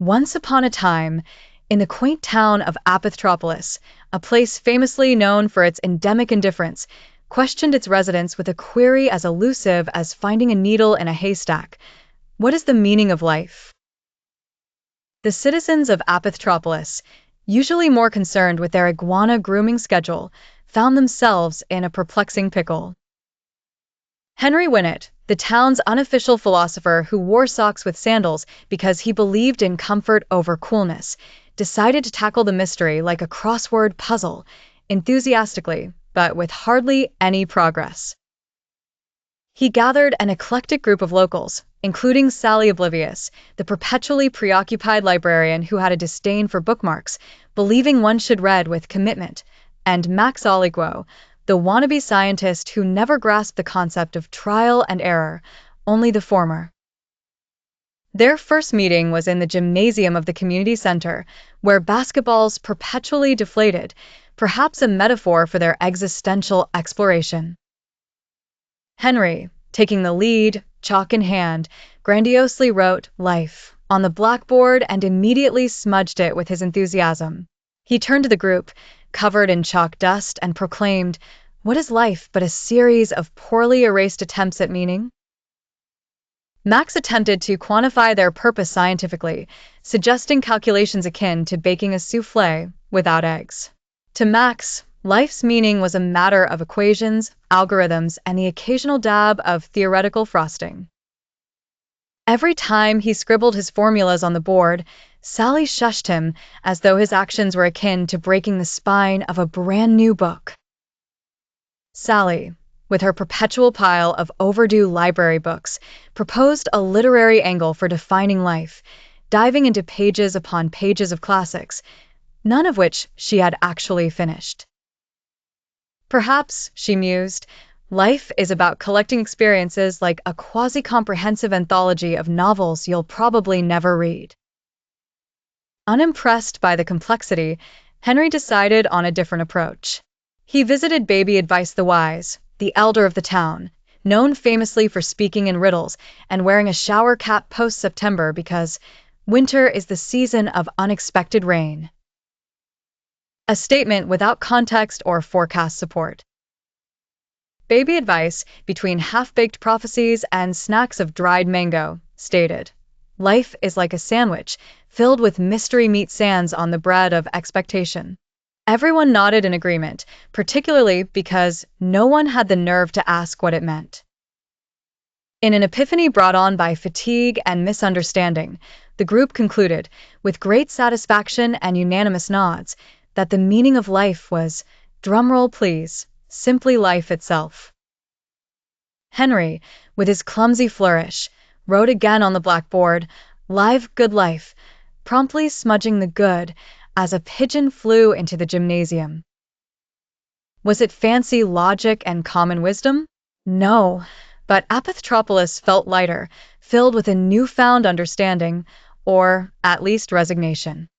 Once upon a time, in the quaint town of Apithropolis, a place famously known for its endemic indifference, questioned its residents with a query as elusive as finding a needle in a haystack. What is the meaning of life? The citizens of Apithropolis, usually more concerned with their iguana grooming schedule, found themselves in a perplexing pickle. Henry Winnett, the town's unofficial philosopher who wore socks with sandals because he believed in comfort over coolness, decided to tackle the mystery like a crossword puzzle, enthusiastically, but with hardly any progress. He gathered an eclectic group of locals, including Sally Oblivious, the perpetually preoccupied librarian who had a disdain for bookmarks, believing one should read with commitment, and Max Aliguo, the wannabe scientist who never grasped the concept of trial and error, only the former. Their first meeting was in the gymnasium of the community center, where basketballs perpetually deflated, perhaps a metaphor for their existential exploration. Henry, taking the lead, chalk in hand, grandiosely wrote "Life" on the blackboard and immediately smudged it with his enthusiasm. He turned to the group, covered in chalk dust, and proclaimed, "What is life but a series of poorly erased attempts at meaning?" Max attempted to quantify their purpose scientifically, suggesting calculations akin to baking a soufflé without eggs. To Max, life's meaning was a matter of equations, algorithms, and the occasional dab of theoretical frosting. Every time he scribbled his formulas on the board, Sally shushed him as though his actions were akin to breaking the spine of a brand new book. Sally, with her perpetual pile of overdue library books, proposed a literary angle for defining life, diving into pages upon pages of classics, none of which she had actually finished. Perhaps, she mused, life is about collecting experiences like a quasi-comprehensive anthology of novels you'll probably never read. Unimpressed by the complexity, Henry decided on a different approach. He visited Baby Advice the Wise, the elder of the town, known famously for speaking in riddles and wearing a shower cap post-September because winter is the season of unexpected rain. A statement without context or forecast support. Baby Advice, between half-baked prophecies and snacks of dried mango, stated, "Life is like a sandwich, filled with mystery meat sands on the bread of expectation." Everyone nodded in agreement, particularly because no one had the nerve to ask what it meant. In an epiphany brought on by fatigue and misunderstanding, the group concluded, with great satisfaction and unanimous nods, that the meaning of life was, drumroll please, simply life itself. Henry, with his clumsy flourish, wrote again on the blackboard, "Live good life," promptly smudging the good as a pigeon flew into the gymnasium. Was it fancy logic and common wisdom? No, but Apithropolis felt lighter, filled with a newfound understanding, or at least resignation.